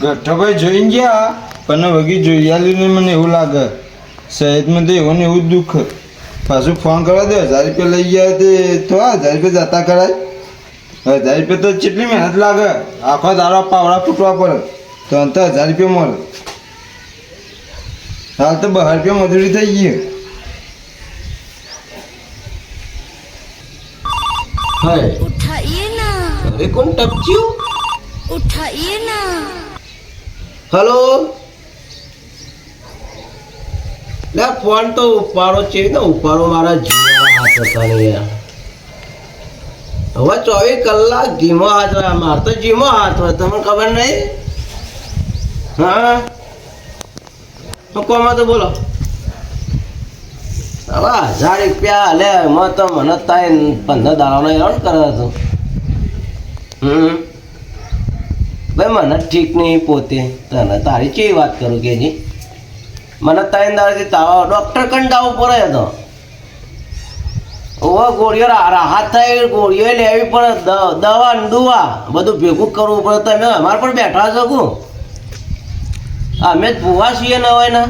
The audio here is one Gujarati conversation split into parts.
ગઠ્ઠાભાઈ જોઈને ગયા પણ વગી જોઈ આલ્યું મને એવું લાગે શહેરમાં તો એવું ને એવું જ દુઃખ પાછું ફોન કરવા દે 1000 રૂપિયા લઈ ગયા તે તો 1000 રૂપિયા જતા કરાય 1000 રૂપિયા તો કેટલી મહેનત લાગે આખો દાડો પાવડા ફૂટવા પડે તો અંત 1000 રૂપિયા મળે હાલ તો 12 રૂપિયા મજૂરી થઈ ગઈ हाय उठाइए ना अरे कौन टपच्यू उठाइए ना हेलो ले फोन तो उपाड़ो चाहिए ना उपाड़ो मारा जीवा हाथ होता नहीं है હવે 24 કલાક ધીમો હાથ હોય માર તો ધીમો હાથ હોય તમને ખબર નહીં હા તો કોમાં તો બોલો હવે 1000 રૂપિયા લે એમાં તો મને થાય 15 દાડાનો હેરાન કરે હતો ભાઈ મને ઠીક નહીં પોતે તને તારી કેવી વાત કરું કે જી મને 3 દાડાથી તાવ ડૉક્ટર કંઈ જવું પડે તો ઓ ગોળીઓ રાહત થાય ગોળીઓ લેવી પડે દવા દુવા બધું ભેગું કરવું પડે તમે અમારે પણ બેઠા છો અમે જ ભૂવા છીએ ન હોય ને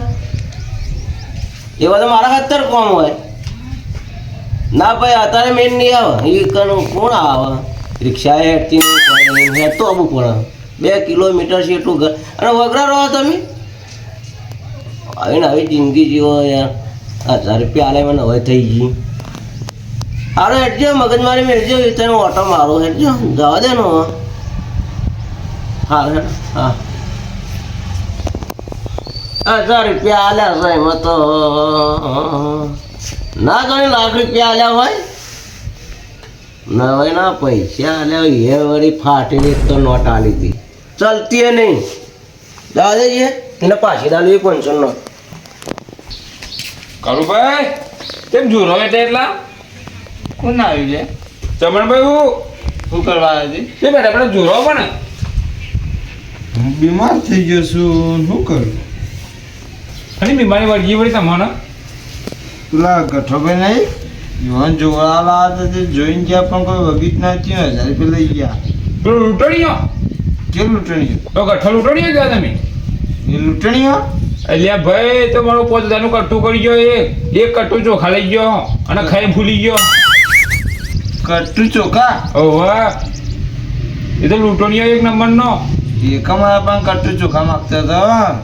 એવા તો મારા અત્યારે કોમ હોય ના ભાઈ અત્યારે મેન નહીં આવે એ કનું કોણ આવે રિક્ષા હેઠતી નહીં હેઠતો આવવું પડે 2 કિલોમીટર છે એટલું ઘર અને વગરા રહો તમે આવીને આવી જિંદગી જીવો યાર 1000 રૂપિયા આલે મને હવે થઈ ગઈ હારો હેઠજો મગજમારી મેળજો એ તને ઓટો મારો હેઠજો જવા દે નો હા હા 1000 રૂપિયા આલ્યા છે એમાં તો ના ગણી લાખ રૂપિયા આલ્યા હોય ના હોય ના પૈસા આલ્યા એ વળી ફાટીને એક તો નોટ આલી હતી ચાલતી એ નહીં જવા દેજે એને પાછી દાલી 500 નોટ કાળુભાઈ કેમ જોરો એટલે એટલા કોણ આવ્યું છે ચમણભાઈ હું કરવા આવ્યા છે તે બેટા આપણે જોરો પણ હું બીમાર થઈ ગયો છું શું કરું અને બીમારી વળગી વળી તમને પેલા ગઠ્ઠાભાઈ નહીં યુવાન જોવાલા હતા તે જોઈને ગયા પણ કોઈ વગી જ ના થયું 1000 રૂપિયા લઈ ગયા પેલો લૂંટણીયો કેમ લૂંટણીઓ તો ગઠ્ઠો લૂંટણીયો ગયા તમે એ લૂંટણીઓ એટલે ભાઈ તો મારું 5000 કટ્ટું કરી ગયો એક કટ્ટું ચોખા લઈ ગયો અને ખાઈ ભૂલી ગયો કટ્ટુ ચોખા ઓવા એ તો લૂંટણીયો એક નંબરનો એકમાં પણ કટ્ટુ ચોખા માગતા હતા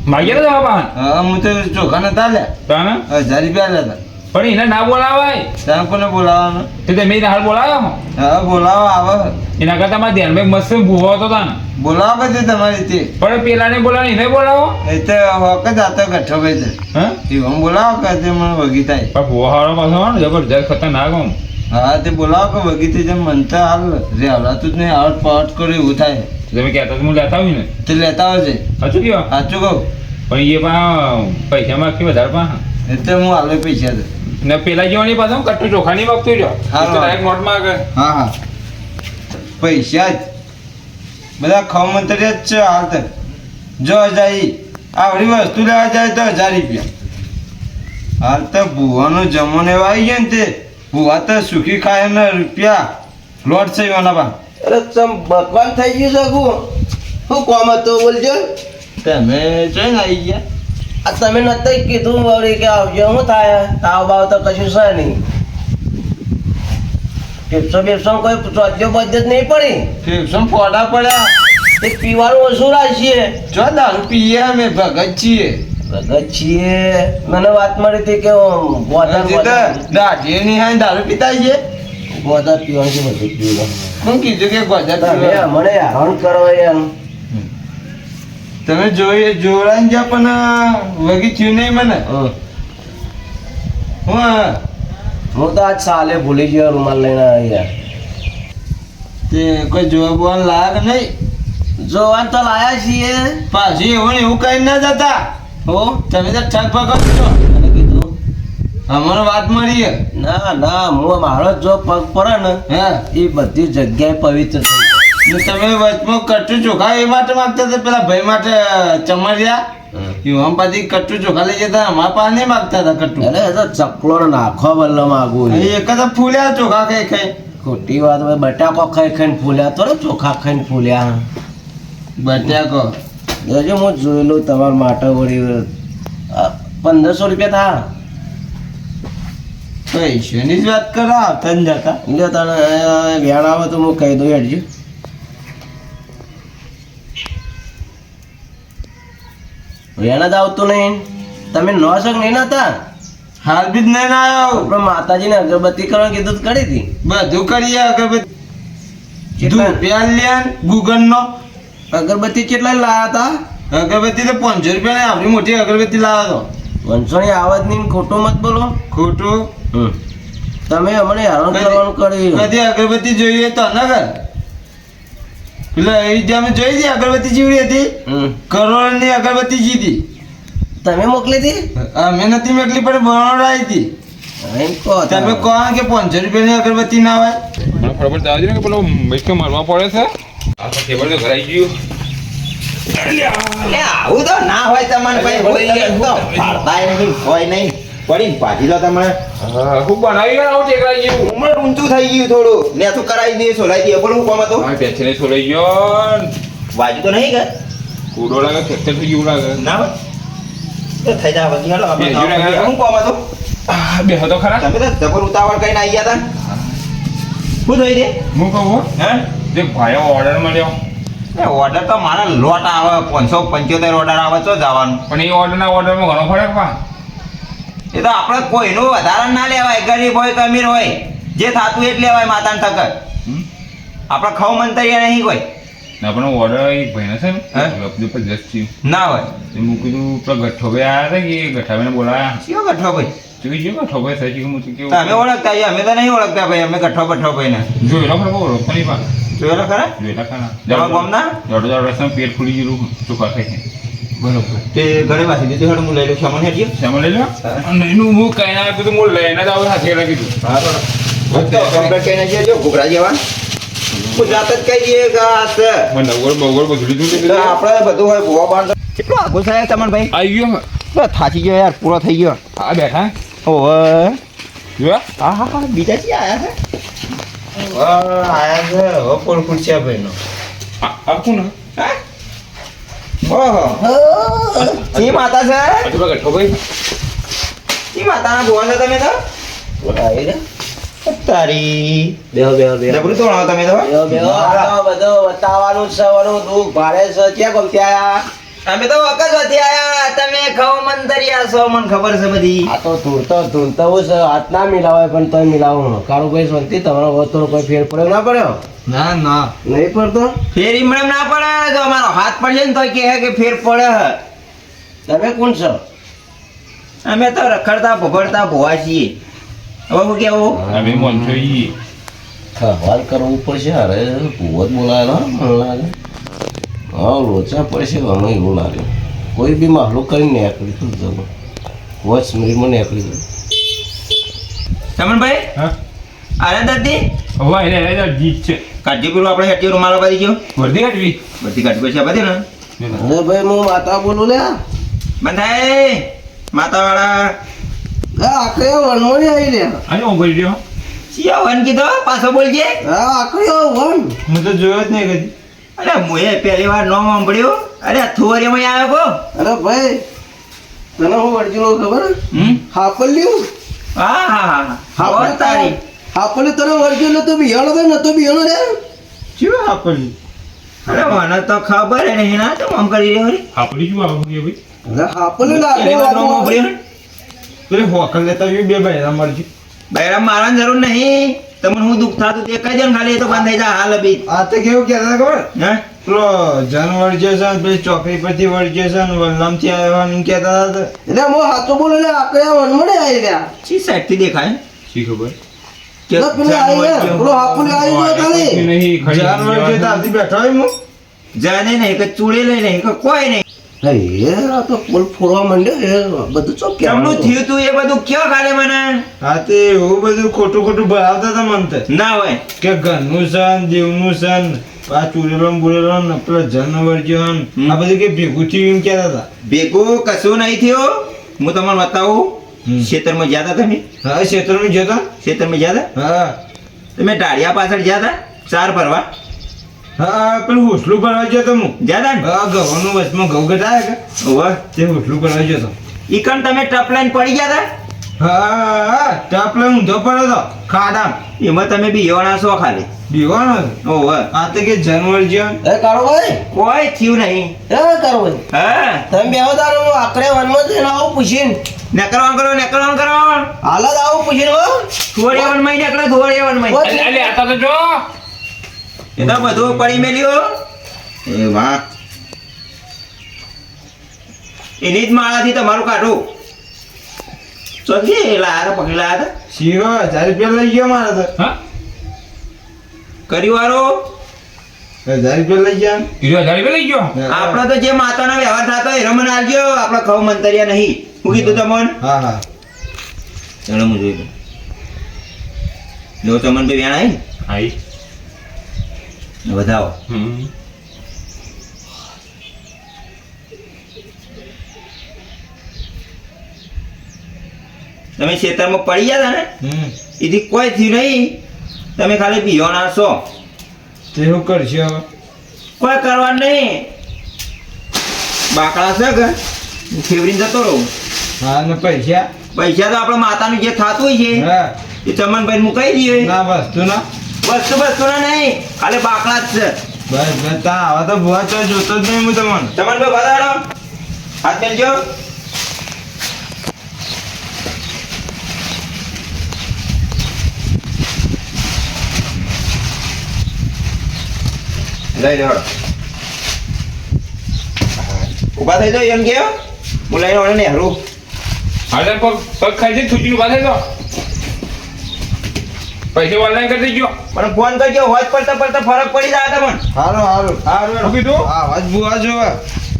માગ્યા હતા બાપા હા હું તો ચોખા નતા લ્યા તાને 1000 રૂપિયા લેતા પણ એને ના બોલાવાય ત્યાં કોને બોલાવવાનું તે તમે એને હાલ બોલાવ્યો હો હા બોલાવો આવે એના કરતા મારા ધ્યાનમાં એક મસ્ત ભૂવો હતો તાને બોલાવો કે તમારી તે પણ પેલાને બોલાવો એને બોલાવો એ તો વખત આતો ગઠ્ઠાભાઈ છે હા એવું બોલાવો કે તે મને વગી થાય પણ ભૂવો હારો પાછો હોય ને જબરજસ્ત ખતરનાક હોમ હા તે બોલાવો કે વગી થઈ જાય મન તો હાલ રેવડાતું જ નહીં આવટ પાવટ કરે એવું થાય તમે કહેતા હું લેતા આવું ને તે લેતા આવજે સાચું કયો સાચું કહું પણ એ પણ પૈસા માંગતી વધારે પણ એ તો હું હાલે પૈસા દે ને પેલા જેવાની પાછો કટ્ટુ ચોખા નહીં માગતું જો હા. ડાયરેક્ટ નોટ માંગે હા હા પૈસા જ બધા ખમંતર્યા જ છે હાલ તો જો જાય આવડી વસ્તુ લેવા જાય તો 1000 રૂપિયા હાલ તો ભૂવાનો જમવાનો એવો આવી ગયો ને તે ભૂવા તો સુખી ખાય ને રૂપિયા લોટ છે એવાના બા અરે તમ ભગવાન થઈ ગયું છે હું કોમ હતો બોલજો તમે જોઈને આવી ગયા આ તમે નતા કીધું વળી કે આવજો શું થાય તાવ બાવ તો કશું છે નહીં ટીપ્સો બીપ્સો કોઈ ચોદ્યો બદ્યો જ નહીં પડી ફેફસમ ફોડા પડ્યા તે પીવાનું ઓછું રાખીએ જો દારૂ પીએ અમે ભગત છીએ ભગત છીએ મને વાત મળી હતી કે દાઢીએ નહીં હા દારૂ પીતા છીએ ગોદા પીવાનું છે બધું પીવાનું હું કીધું કે ગોજા તમે પીવા મને હેરાન કરો યાર તમે જોઈએ જોડાઈને ગયા પણ વગી થયું નહીં મને હું હું તો આજ સાલે ભૂલી ગયો રૂમાલ લઈને યાર તે કોઈ જોવા બોવા લાગ નહીં જોવાન તો લાયા છીએ પાછી એવું ને એવું કઈ ના જતા હો તમે તો ઠગ પકડ છો અને કીધું અમારો વાત મળી ના ના હું મારો જો પગ પડે ને હા એ બધી જગ્યાએ પવિત્ર થઈ ને તમે વચમાં કટ્ટુ ચોખા એ માટે માગતા હતા પેલા ભાઈ માટે ચમરિયા યુવાન પાછી કટ્ટુ ચોખા લઈ જતા અમારા પાસે નહીં માગતા હતા કટ્ટુ અરે એ તો ચકલો નાખો બલ્લો માગું એક જ ફૂલ્યા ચોખા ખાઈ ખાઈ ખોટી વાત બટાકો ખાઈ ખાઈને ફૂલ્યા તો ચોખા ખાઈને ફૂલ્યા બટાકો જોજો હું જોયેલું તમારા માટે વળી 1500 રૂપિયા થા પૈસાની જ વાત કરો આવતા ને જતા એટલે તને વ્યાણ આવે તો હું કહી દઉં હેડજો વ્યાણ જ આવતું નહીં તમે નો શક નહીં નતા હાલ બી જ નહીં આવ્યો આપણે માતાજીને અગરબત્તી કરવા કીધું તો કરી હતી બધું કરીએ અગરબત્તી કેટલા? રૂપિયા લ્યા ગુગલ નો અગરબત્તી કેટલા લાયા હતા અગરબત્તી તો 500 રૂપિયા આપણી મોટી અગરબત્તી લાવ્યો હતો 500 ની આવત નહીં ખોટું મત બોલો ખોટું તમે અમને હેરાન કરવાનું કર્યું કદી અગરબત્તી જોઈએ તો ન કર પેલા એ જે અમે જોઈ હતી અગરબત્તી જીવડી હતી કરોડની અગરબત્તી જીતી તમે મોકલી હતી અમે નથી મેકલી પણ બનાવડાવી હતી એમ કહો તમે કહો કે 500 રૂપિયાની અગરબત્તી ના હોય મને ખબર દાદી ને કે પેલો મૈકે મારવા પડે છે આ તો કેબલ તો ઘરાઈ ગયું આવું તો ના હોય તમને પાડતાય નહીં હોય નહીં પડીને પાછી લો તમે ખૂબ બનાવી ગયો આવું ટેકરાઈ ગયું ઉમર ઊંચું થઈ ગયું થોડું ને તું કરાવી દે સોલાઈ દે પણ હું કોમ હતો આ પેછને છોલાઈ ગયો વાજુ તો નહીં કે કૂડો લાગે ફ્રેક્ચર થઈ ગયું લાગે ના હોય તો થઈ જાય વધી હાલો બે જીવડા આપણે ગયા. હું કોમ હતો બે હતો ખરા તમે તો જબર ઉતાવળ કરીને આવી ગયા હતા શું થઈ દે હું કહું હો, હે જે ભાઈઓ ઓર્ડર મળ્યો ઓર્ડર તો મારા લોટ આવે 575 ઓર્ડર આવે તો જવાનું પણ એ ઓર્ડરના ઓર્ડરમાં ઘણો ફરક પા એ તો આપણે કોઈનું વધારે ના લેવાય ગરીબ હોય કે અમીર હોય જે થાતું એ જ લેવાય માતાને થકર આપણે ખવ મંતરિયા નહીં કોઈ ના પણ ઓર્ડર એક ભાઈને છે હે? ને જબરજસ્ત થયું ના હોય તે હું કીધું પેલા ગઠ્ઠોભાઈ આવ્યા હતા કે ગઠ્ઠાભાઈને બોલાયા કયો ગઠ્ઠો ભાઈ તો કીધું ગઠ્ઠોભાઈ સાચી હું તો કેવું તમે ઓળખતા છીએ અમે તો નહીં ઓળખતા ભાઈ અમે ગઠ્ઠો બઠ્ઠો ભાઈ ને જોયેલો ખરો બહુ ઓળખતો નહીં પા જોયેલો ખરા જોયેલા ખરા તમારા ગામના? દોઢ રસ્તામાં પેટ ફૂલી ગયેલું ચોખા ખાઈ બરોબર તે ઘરે વાસી દીધું હેડ હું લઈ લઉં સામાન હેડીએ શ્યામા લઈ લો અને એનું હું કઈ ના કીધું હું લઈને જ આવું સાથે લઈ કીધું કમ્પ્લેટ કહીને જજો ઘૂઘરા જેવા ગુજરાત જ કહી દઈએ કે આ છે મને નવગર બવગર બધું લીધું તો આપણે બધું હોય ભોવા બાંધ કેટલો આગો થાય તમને ભાઈ આવી ગયો બસ થાચી ગયો યાર પૂરો થઈ ગયો આ બેઠા ઓવે જોયા હા હા હા બીજા થી આયા છે આયા છે હવે પોળ પૂછ્યા ભાઈ નો આ કોણ હા ઓહો જી માતા છે આ તો ગઠ્ઠોભાઈ જી માતાના ભોવા છો તમે તો આવી જા તારી બેહો બેહો બેહો જબરું તો ભણાવો તમે તો બેહો બેહો આ તો બધું બતાવવાનું જ છે વરું દુઃખ ભારે છે ક્યાં ગમતી આયા અમે તો વખત વધી આયા તમે ખવ મંતરિયા છો મને ખબર છે બધી આ તો ધૂળતો છે હાથ ના મિલાવાય પણ તોય મિલાવું કાળુભાઈ શાંતિ તમારો વતનો કોઈ ફેર પડ્યો ના પડ્યો ના ના નહીં પડતો ફેર ઈમણેમ ના પડે જો અમારો હાથ પડશે ને તો કહે કે ફેર પડે હે. તમે કોણ છો અમે તો રખડતા ભોગડતા ભોવા છીએ હવે હું કેવું અમે મોનસો ઈ સવાલ કરવું પડશે અરે ભૂવો જ બોલાયેલો મને લાગે હા લોચા પડશે મને એવું લાગે કોઈ બી માહલું કરીને નીકળી તું જવું વોચ સ્મરીમાં નીકળી જવું રમણભાઈ હા આરે દાદી હવે એને જીત છે કાઢી પેલું આપણે હેઠી રૂમાલો બાંધી ગયો વર્ધી કાઢવી બધી કાઢી પછી બધી ને અરે ભાઈ હું માતા બોલું લે બંધાય માતાવાળા આખરે વનમોની આવી લે આજે હું કરી રહ્યો સિયા વન કીધો પાછો બોલજે હા આખરે વન હું તો જોયો જ નહીં કદી અરે મોએ પહેલી વાર નો સાંભળ્યું અરે થુવરીમાં આવ્યો કો અરે ભાઈ તને હું અર્જુનો ખબર હાપલ્યું હા હા હા હા તારી હાપલ્યું તને અર્જુન નતો બિયાણો તો નતો બિયાણો રે શું આપણી અરે મને તો ખબર હે નહીં ના તો આમ કરી રહ્યો રે આપણી શું આવું કે ભાઈ અરે હાપલ્યું પહેલી વાર નો સાંભળ્યું પેલી હોકલ લેતા આવ્યું બે ભાઈ મરજી બૈરામ મારવાની જરૂર નહીં તમને હું દુઃખ થતું તે કહી દે ને ખાલી એ તો બંધ થઈ જાય હાલ બી આ તો કેવું કહેતા હતા ખબર હે પેલો જન વળજે છે ને પેલી ચોકડી પરથી વળજે છે ને વલનામથી આવ્યા ને એમ કહેતા હતા એટલે હું હાથો બોલો લે આખરે વનમોની આવી રહ્યા ચી સાઈડ થી દેખાય શી ખબર કે પેલો આવી ગયા પેલો હાપલ્યું આવી ગયો તારી નહીં ખરી જન વળજે તો આવતી બેઠો હોય હું જાને નહીં કે ચૂડે લઈ નહીં કે કોઈ નહીં એ આ તો પોલ ફોડવા માંડ્યો એ બધું ચોક કેમનું થયું તું એ બધું કયો ખાલે મને હા તે એવું બધું ખોટું ખોટું ભરાવતા હતા મન તો ના હોય કે ઘરનું સન દેવનું સન આ ચૂરેલો ને બુરેલો ને પેલો જન વળજ્યો ને આ બધું કે ભેગું થયું એમ કહેતા હતા ભેગું કશું નહીં થયું હું તમને બતાવું ખેતરમાં ગયા હતા તમે હા ક્ષેત્રમાં જતો ખેતરમાં ગયા હતા હા તમે ઢાળિયા પાછળ ગયા હતા ચાર ભરવા હા પેલું હોસલું ભરવા ગયો તો હું જ્યાં તા હા ઘઉંનું વચમાં ઘઉં ઘટાય કે ને ઓવે તે હોસલું ભરવા ગયો તો ઈકણ તમે ટપ લાઈન પડી ગયા હતા હા ટાપલે ઊંધો પડ્યો તો ખાડા એમાં તમે બિયોણા છો ખાલી દીવાનો ઓવે આ તો કે જાનવર જીવન એ કાળુભાઈ કોઈ થયું નહીં એ કાળુભાઈ હા તમે બેહો તારે હું આકડે વનમાં જઈને આવું પૂછીને નેકરવાનું કરો હાલ જ આવું પૂછીને હો થોડી વનમાં નેકરો થોડી વનમાં અલે આ તો જો એ તો બધું પડી મેલ્યો એ વાહ એની જ માળાથી તમારું કાઢું ચોથી લાયા પકડી લાયા હતા શીરો 1000 રૂપિયા લઈ ગયો મારે તો હા કર્યું વાળો 1000 રૂપિયા લઈ ગયા 20,000 લઈ ગયો આપણો તો જે માતાનો વ્યવહાર થતો એ રમણ આવજો આપણો ખવ મંતરિયા નહીં હું કીધું તમને હા હા ચલો હું જોઈ જો તમને બે વેણ આવી આઈ ને વધાવો તમે ખેતરમાં પડી ગયા હતા ને એથી કોઈ થયું નહીં તમે ખાલી પીવાના છો તે શું કરશે હવે કોઈ કરવાનું નહીં બાકડા છે કે હું ફેવરીને જતો રહું હા ને પૈસા પૈસા તો આપણે માતાનું જે થતું હોય છે હા એ ચમનભાઈ મુકાઈ દઈએ ના વસ્તુ ના વસ્તુ ના નહીં ખાલી બાકડા જ છે બસ બસ તા આવા તો ભૂવા ચો જોતો જ નહીં હું તમને ચમનભાઈ બતાડો હાથ મેલજો લઈ લે હળો ઉભા થઈ જાઓ એમ કેવો હું લઈને વળે નેહરું હાલે પગ ખાઈ જઈને થૂચીને ઉભા થઈ જાઓ પૈસા ઓનલાઈન કરી દેજો પણ ફોન કરજો હોજ પડતા પડતા ફરક પડી જાય તમને હારું હારું હારું શું કીધું હા વાત ભૂવા જોવે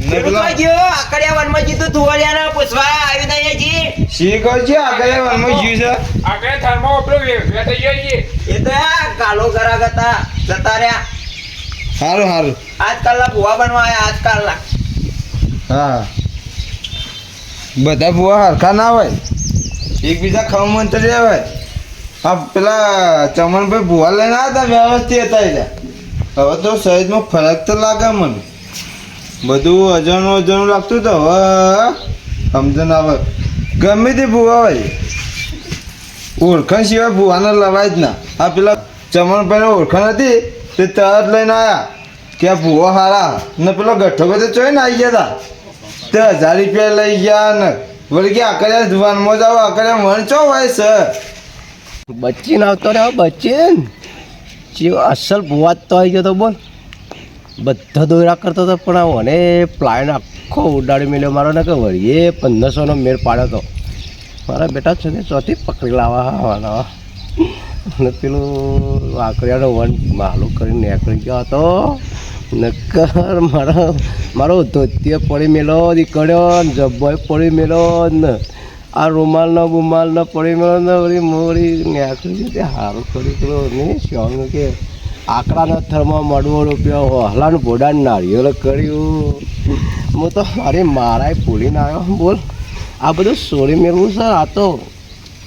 ને પેલું પેલા તો ગયો આકડિયા વનમાં જીતું તુવરિયાને પૂછવા આવી દઈએ જી શીખો છે આગળ વનમાં જીવ છે આગળ થર્મો આપણો વે થઈ ગયો છે એ તો આ કાલો ગરાગ હતા જતા રહ્યા હારું હારું આજકાલના ભૂવા બનવા આવ્યા આજકાલના હા બધા ભૂવા હરખા ના હોય એકબીજા ખમંતરી હોય હા પેલા ચમનભાઈ ભૂવા લઈને આવ્યા હતા વ્યવસ્થિત હતા એટલે હવે તો શરીરમાં ફરક તો લાગે મને બધું અજાણું લાગતું તો હવે સમજણ આવે ગમે તે ભૂવા હોય ઓળખાણ સિવાય ભૂવાને લવાય જ ના આ પેલા ચમનભાઈને ઓળખાણ હતી તે તરત લઈને આવ્યા કે આ ભૂવા હારા ને પેલો ગઠ્ઠો બધો ચોઈ ને આવી ગયા હતા તે 1000 રૂપિયા લઈ ગયા ને વળી કે આકડ્યા ધુવાનમાં જાવ આકડ્યા મન ચો હોય સર બચ્ચીને આવતો રહ્યો બચ્ચીન જેવો અસલ ભૂવાત તો આવી ગયો તો બોલ બધા દોરા કરતો હતો પણ આ મને પ્લાન આખો ઉડાડી મેલ્યો મારો ને કે વળીએ 1500નો મેળ પાડ્યો હતો મારા બેટા છે ને ચોથી પકડી લાવવા આવવાના અને પેલું આકડિયાનો વન માલું કરીને નીકળી ગયો હતો નકર મારો ધોતિયો પડી મેલો દીકડ્યો ને જબ્બોય પડી મેલો ને આ રૂમાલનો બુમાલનો પડી મેલો ને વળી મોડી નીકળી ગઈ તે સારું કરી પેલો નહીં શ્યોનું કે આકડાનો થરમાં મળવો રૂપિયો હલાનું ભોડાનું નારિયેળ કર્યું હું તો મારી મારાય ભૂલીને આવ્યો બોલ આ બધું સોળી મેળવું છે આ તો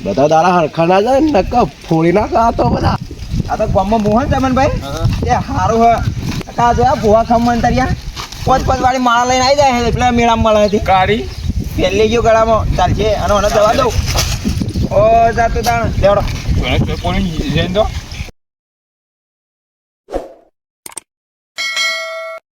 બધા તારા હરખા ના જાય નકા ફોડી નાખે આ તો બધા આ તો ગામમાં મોહન ચમનભાઈ એ સારું હ કા જો આ ભૂવા ખમંતરિયા પોત વાળી માળા લઈને આવી જાય એટલે મેળામાં મળે હતી કાઢી પહેલી ગયો ગળામાં ચાલશે અને મને દવા દઉં ઓ જાતું તાણ લેવડો કોણ જઈને દો